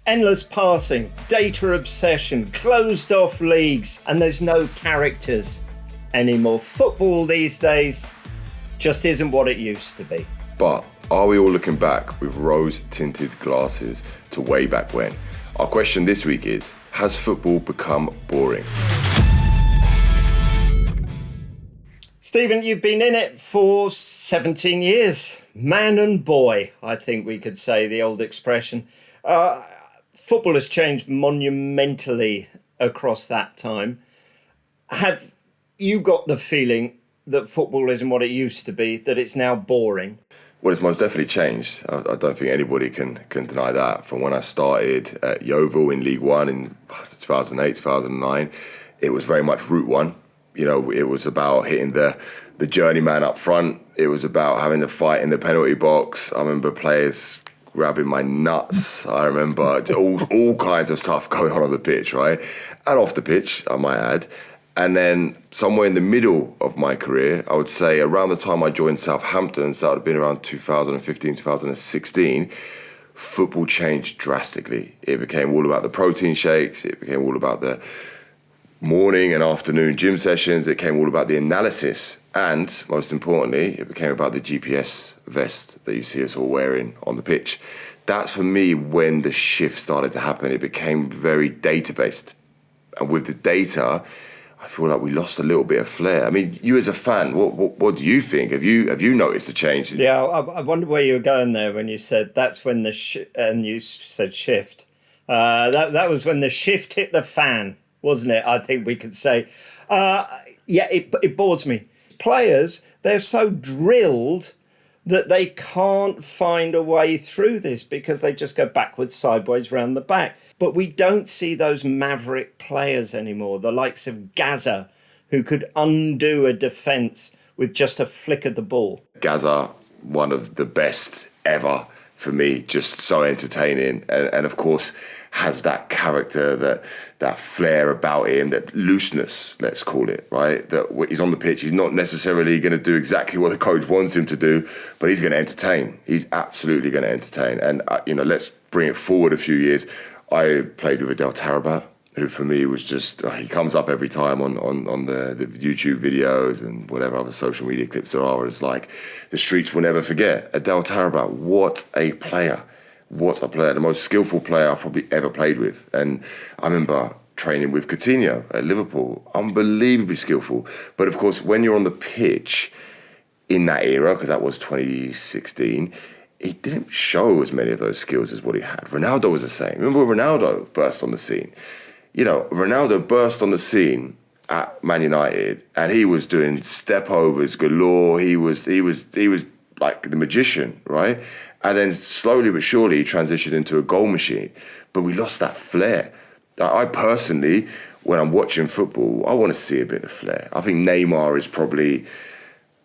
Endless passing, data obsession, closed off leagues, and there's no characters anymore. Football these days just isn't what it used to be. But are we all looking back with rose-tinted glasses to way back when? Our question this week is, has football become boring? Stephen, you've been in it for 17 years. Man and boy, I think we could say, the old expression. Football has changed monumentally across that time. Have you got the feeling that football isn't what it used to be, that it's now boring? Well, it's most definitely changed. I don't think anybody can deny that. From when I started at Yeovil in League One in 2008, 2009, it was very much Route One. You know, it was about hitting the journeyman up front. It was about having to fight in the penalty box. I remember players grabbing my nuts. I remember all kinds of stuff going on the pitch, right? And off the pitch, I might add. And then somewhere in the middle of my career, I would say around the time I joined Southampton, so that would have been around 2015, 2016, football changed drastically. It became all about the protein shakes. It became all about the morning and afternoon gym sessions. It became all about the analysis. And most importantly, it became about the GPS vest that you see us all wearing on the pitch. That's for me when the shift started to happen. It became very data-based. And with the data, I feel like we lost a little bit of flair. I mean, you as a fan, what do you think? Have you noticed a change? Yeah, I wonder where you were going there when you said that's when and you said shift. That was when the shift hit the fan, wasn't it? I think we could say. It bores me. Players, they're so drilled that they can't find a way through this because they just go backwards, sideways, round the back. But we don't see those maverick players anymore, the likes of Gaza, who could undo a defence with just a flick of the ball. Gaza, one of the best ever for me, just so entertaining. And of course, has that character, that flair about him, that looseness, let's call it, right? That when he's on the pitch, he's not necessarily going to do exactly what the coach wants him to do, but he's going to entertain. He's absolutely going to entertain. And, let's bring it forward a few years. I played with Adel Tarabat, who for me was just, he comes up every time on the YouTube videos and whatever other social media clips there are. It's like, the streets will never forget. Adel Tarabat, what a player. What a player. The most skillful player I've probably ever played with. And I remember training with Coutinho at Liverpool. Unbelievably skillful. But of course, when you're on the pitch in that era, because that was 2016, he didn't show as many of those skills as what he had. Ronaldo was the same. Remember when Ronaldo burst on the scene? You know, Ronaldo burst on the scene at Man United and he was doing step overs galore. He was like the magician, right? And then slowly but surely he transitioned into a goal machine. But we lost that flair. I personally, when I'm watching football, I want to see a bit of flair. I think Neymar is probably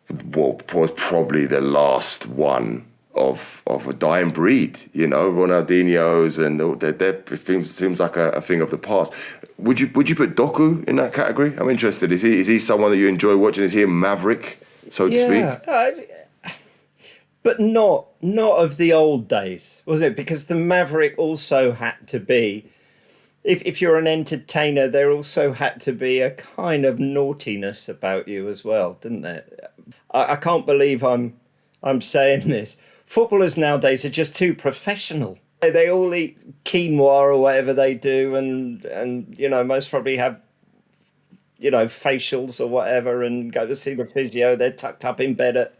the last one of a dying breed, you know, Ronaldinho's, and it seems like a thing of the past. Would you put Doku in that category? I'm interested. Is he someone that you enjoy watching? Is he a maverick, so to speak? But not of the old days, was it? Because the maverick also had to be, if you're an entertainer, there also had to be a kind of naughtiness about you as well, didn't there? I can't believe I'm saying this. Footballers nowadays are just too professional. They all eat quinoa or whatever they do, and most probably have facials or whatever, and go to see the physio. They're tucked up in bed at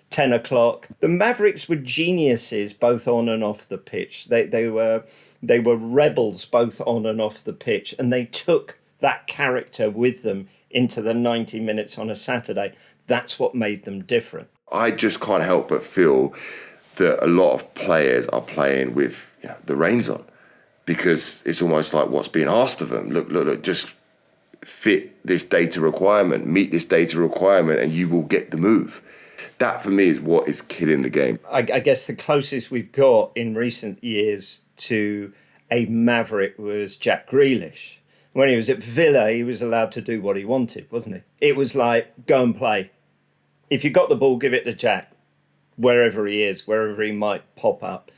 10 o'clock. The Mavericks were geniuses both on and off the pitch. They were rebels both on and off the pitch, and they took that character with them into the 90 minutes on a Saturday. That's what made them different. I just can't help but feel that a lot of players are playing with the reins on, because it's almost like what's being asked of them. Look, just fit this data requirement, meet this data requirement, and you will get the move. That, for me, is what is killing the game. I guess the closest we've got in recent years to a maverick was Jack Grealish. When he was at Villa, he was allowed to do what he wanted, wasn't he? It was like, go and play. If you got the ball, give it to Jack, wherever he is, wherever he might pop up.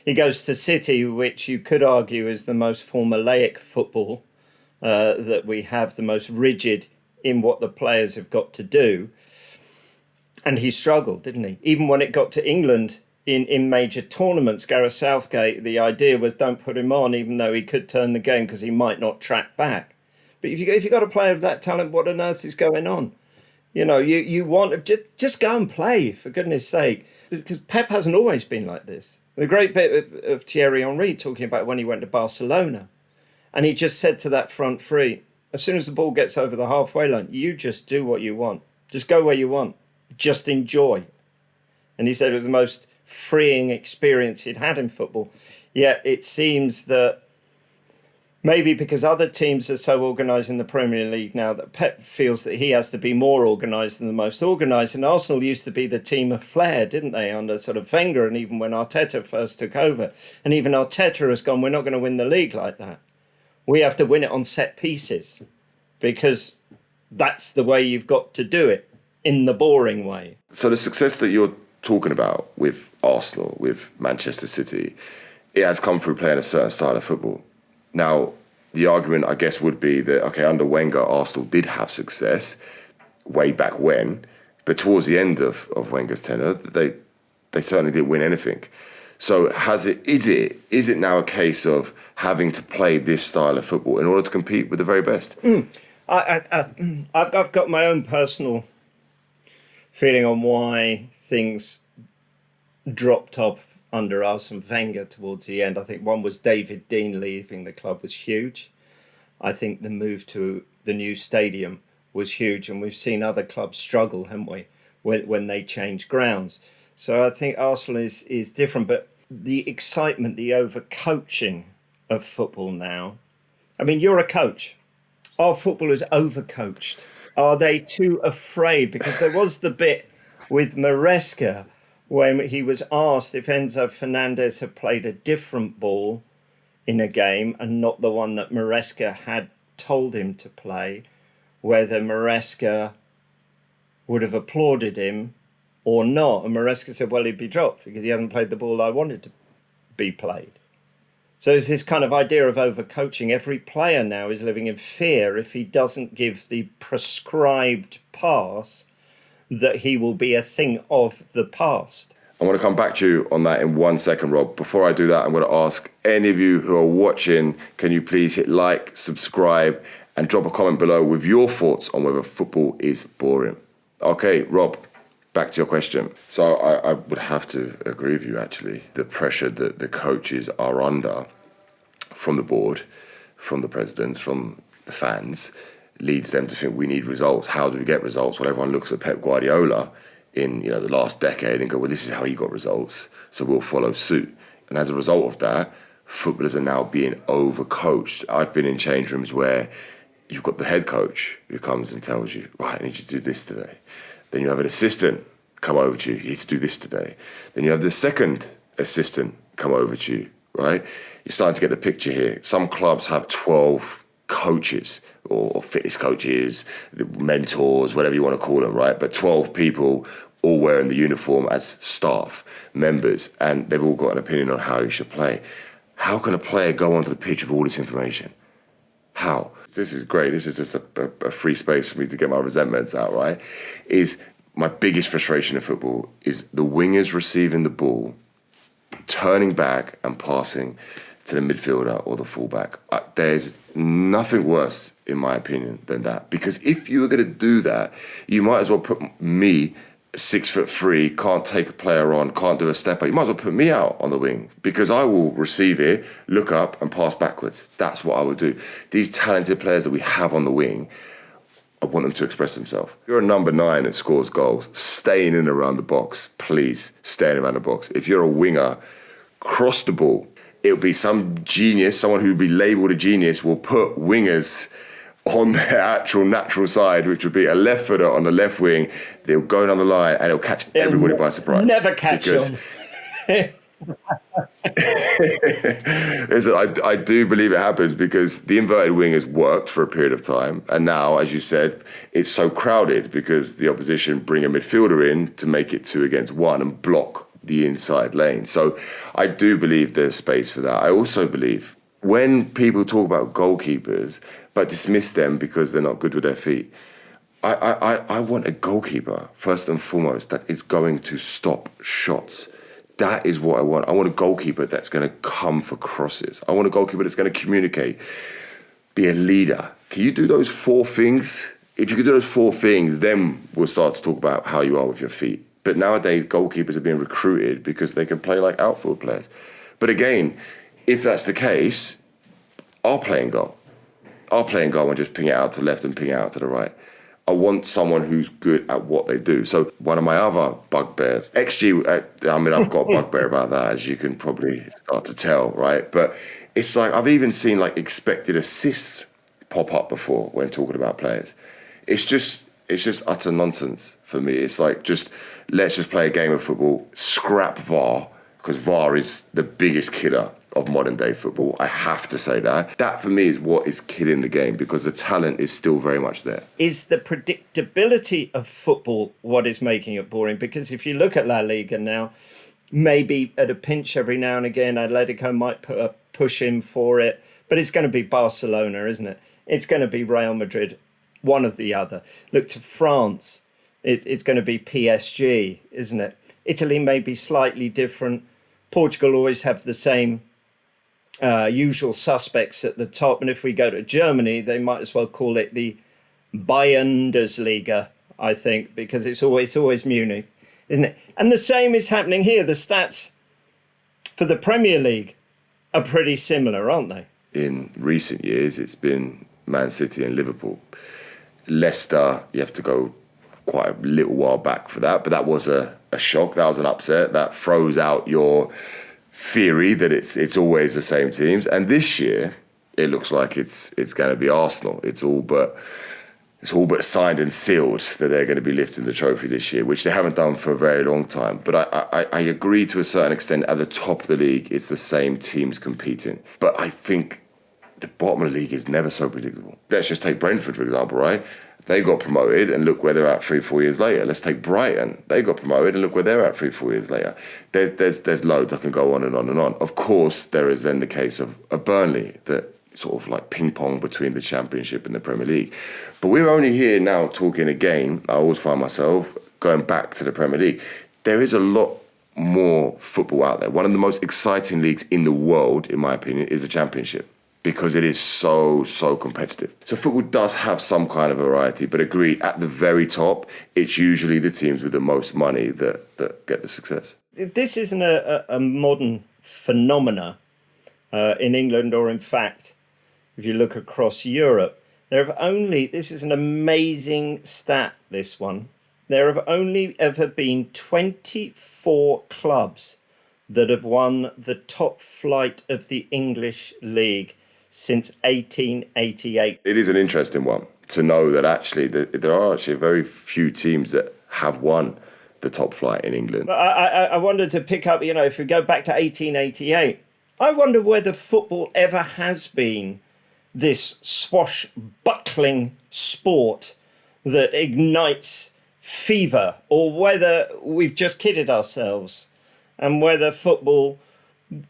He goes to City, which you could argue is the most formulaic football that we have, the most rigid in what the players have got to do. And he struggled, didn't he? Even when it got to England in major tournaments, Gareth Southgate, the idea was don't put him on, even though he could turn the game because he might not track back. But if you've got a player of that talent, what on earth is going on? You know, you want to just go and play, for goodness sake. Because Pep hasn't always been like this. The great bit of Thierry Henry talking about when he went to Barcelona. And he just said to that front three, as soon as the ball gets over the halfway line, you just do what you want. Just go where you want. Just enjoy. And he said it was the most freeing experience he'd had in football. Yet it seems that maybe because other teams are so organised in the Premier League now that Pep feels that he has to be more organised than the most organised. And Arsenal used to be the team of Flair, didn't they, under sort of Wenger, and even when Arteta first took over. And even Arteta has gone, we're not going to win the league like that. We have to win it on set pieces because that's the way you've got to do it, in the boring way. So the success that you're talking about with Arsenal, with Manchester City, it has come through playing a certain style of football. Now, the argument, I guess, would be that, okay, under Wenger, Arsenal did have success way back when, but towards the end of Wenger's tenure, they certainly didn't win anything. So is it now a case of having to play this style of football in order to compete with the very best? I've got my own personal feeling on why things dropped off under Arsene Wenger towards the end. I think one was David Dein leaving the club was huge. I think the move to the new stadium was huge, and we've seen other clubs struggle, haven't we, when they change grounds. So I think Arsenal is different, but the excitement, the overcoaching of football now. I mean, you're a coach. Are footballers overcoached? Are they too afraid? Because there was the bit with Maresca when he was asked if Enzo Fernandez had played a different ball in a game and not the one that Maresca had told him to play, whether Maresca would have applauded him or not. And Maresca said, well, he'd be dropped because he hasn't played the ball I wanted to be played. So it's this kind of idea of overcoaching. Every player now is living in fear if he doesn't give the prescribed pass that he will be a thing of the past. I want to come back to you on that in 1 second, Rob. Before I do that, I'm going to ask any of you who are watching, can you please hit like, subscribe, and drop a comment below with your thoughts on whether football is boring. Okay, Rob, back to your question. So I would have to agree with you, actually. The pressure that the coaches are under from the board, from the presidents, from the fans, leads them to think we need results. How do we get results? Well, everyone looks at Pep Guardiola in the last decade and go, well, this is how he got results, so we'll follow suit. And as a result of that, footballers are now being overcoached. I've been in change rooms where you've got the head coach who comes and tells you, right, I need you to do this today. Then you have an assistant come over to you, you need to do this today. Then you have the second assistant come over to you, right? You're starting to get the picture here. Some clubs have 12 coaches or fitness coaches, mentors, whatever you want to call them, right? But 12 people all wearing the uniform as staff, members, and they've all got an opinion on how you should play. How can a player go onto the pitch with all this information? How? This is great. This is just a free space for me to get my resentments out, right? Is my biggest frustration in football is the wingers receiving the ball, turning back and passing to the midfielder or the fullback. There's nothing worse, in my opinion, than that. Because if you were going to do that, you might as well put me, 6'3", can't take a player on, can't do a step out. You might as well put me out on the wing because I will receive it, look up and pass backwards. That's what I would do. These talented players that we have on the wing, I want them to express themselves. If you're a number 9 that scores goals, stay in and around the box, please, stay in around the box. If you're a winger, cross the ball. It'll be some genius, someone who would be labelled a genius will put wingers on their actual natural side, which would be a left footer on the left wing. They'll go down the line and it'll catch everybody by surprise. Never catch them. Listen, I do believe it happens because the inverted wing has worked for a period of time. And now, as you said, it's so crowded because the opposition bring a midfielder in to make it 2 against 1 and block the inside lane. So I do believe there's space for that. I also believe when people talk about goalkeepers but dismiss them because they're not good with their feet, I want a goalkeeper, first and foremost, that is going to stop shots. That is what I want. I want a goalkeeper that's going to come for crosses. I want a goalkeeper that's going to communicate, be a leader. Can you do those 4 things? If you could do those 4 things, then we'll start to talk about how you are with your feet. But nowadays, goalkeepers are being recruited because they can play like outfield players. But again, if that's the case, I'll play in goal. I'll play in goal and just ping it out to left and ping it out to the right. I want someone who's good at what they do. So one of my other bugbears, XG, I've got a bugbear about that, as you can probably start to tell, right? But it's like, I've even seen like expected assists pop up before when talking about players. It's just utter nonsense for me. It's like, let's just play a game of football, scrap VAR, because VAR is the biggest killer of modern day football. I have to say that. That for me is what is killing the game, because the talent is still very much there. Is the predictability of football what is making it boring? Because if you look at La Liga now, maybe at a pinch every now and again, Atletico might put a push in for it, but it's going to be Barcelona, isn't it? It's going to be Real Madrid, one of the other. Look to France, it's going to be PSG, isn't it? Italy may be slightly different. Portugal always have the same usual suspects at the top. And if we go to Germany, they might as well call it the Bundesliga, I think, because it's always Munich, isn't it? And the same is happening here. The stats for the Premier League are pretty similar, aren't they? In recent years, it's been Man City and Liverpool. Leicester, you have to go quite a little while back for that, but that was a shock. That was an upset. That throws out your theory that it's always the same teams. And this year, it looks like it's going to be Arsenal. It's all but signed and sealed that they're going to be lifting the trophy this year, which they haven't done for a very long time. But I agree to a certain extent. At the top of the league, it's the same teams competing. But I think the bottom of the league is never so predictable. Let's just take Brentford, for example, right? They got promoted and look where they're at 3-4 years later. Let's take Brighton. They got promoted and look where they're at 3-4 years later. There's loads. I can go on and on and on. Of course, there is then the case of a Burnley that sort of like ping pong between the Championship and the Premier League. But we're only here now talking again. I always find myself going back to the Premier League. There is a lot more football out there. One of the most exciting leagues in the world, in my opinion, is the Championship, because it is so competitive. So football does have some kind of variety, but agreed, at the very top, it's usually the teams with the most money that get the success. This isn't a modern phenomena in England, or in fact, if you look across Europe, this is an amazing stat, this one. There have only ever been 24 clubs that have won the top flight of the English league since 1888. It is an interesting one to know that actually there are actually very few teams that have won the top flight in England. But I wanted to pick up, if we go back to 1888, I wonder whether football ever has been this swashbuckling sport that ignites fever, or whether we've just kidded ourselves, and whether football,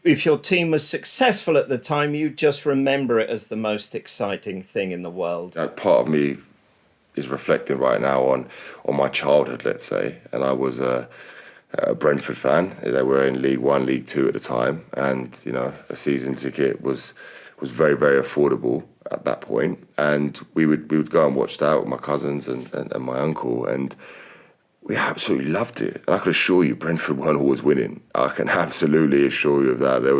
if your team was successful at the time, you just remember it as the most exciting thing in the world. Part of me is reflecting right now on my childhood, let's say, and I was a Brentford fan. They were in League One, League Two at the time, and a season ticket was very, very affordable at that point, and we would go and watch that with my cousins and my uncle, and we absolutely loved it. And I can assure you, Brentford weren't always winning. I can absolutely assure you of that. There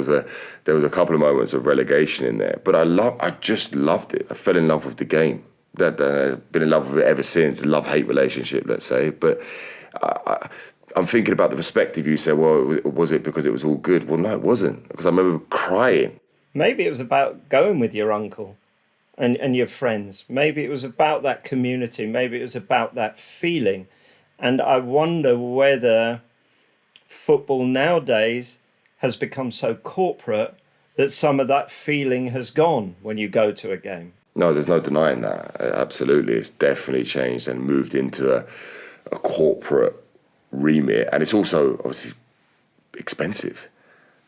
was a couple of moments of relegation in there, but I just loved it. I fell in love with the game. I've been in love with it ever since. A love-hate relationship, let's say. But I'm thinking about the perspective. You said, well, was it because it was all good? Well, no, it wasn't, because I remember crying. Maybe it was about going with your uncle and your friends. Maybe it was about that community. Maybe it was about that feeling. And I wonder whether football nowadays has become so corporate that some of that feeling has gone when you go to a game. No, there's no denying that. Absolutely. It's definitely changed and moved into a corporate remit. And it's also obviously expensive.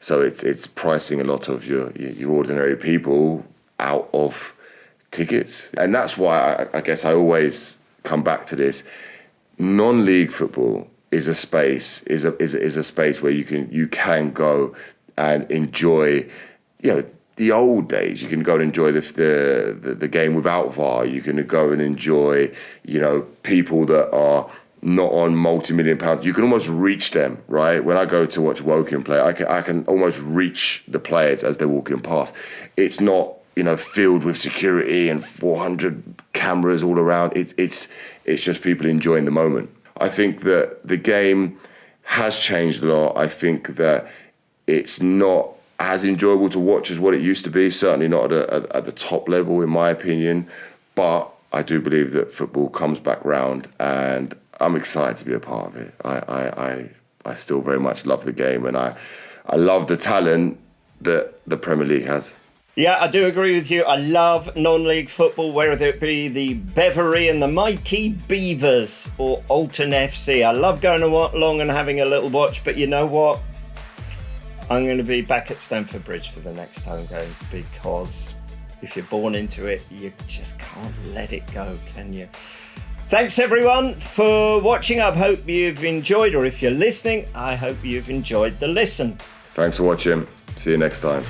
So it's pricing a lot of your ordinary people out of tickets. And that's why I guess I always come back to this. Non-league football is a space where you can go and enjoy, the old days. You can go and enjoy the game without VAR. You can go and enjoy, people that are not on multi-million pounds. You can almost reach them, right? When I go to watch Woking play, I can almost reach the players as they're walking past. It's not, filled with security and 400 cameras all around. It's just people enjoying the moment. I think that the game has changed a lot. I think that it's not as enjoyable to watch as what it used to be, certainly not at the top level, in my opinion. But I do believe that football comes back round, and I'm excited to be a part of it. I still very much love the game, and I love the talent that the Premier League has. Yeah, I do agree with you. I love non-league football, whether it be the Beverley and the Mighty Beavers or Alton FC. I love going along and having a little watch, but you know what? I'm going to be back at Stamford Bridge for the next home game, because if you're born into it, you just can't let it go, can you? Thanks everyone for watching. I hope you've enjoyed, or if you're listening, I hope you've enjoyed the listen. Thanks for watching. See you next time.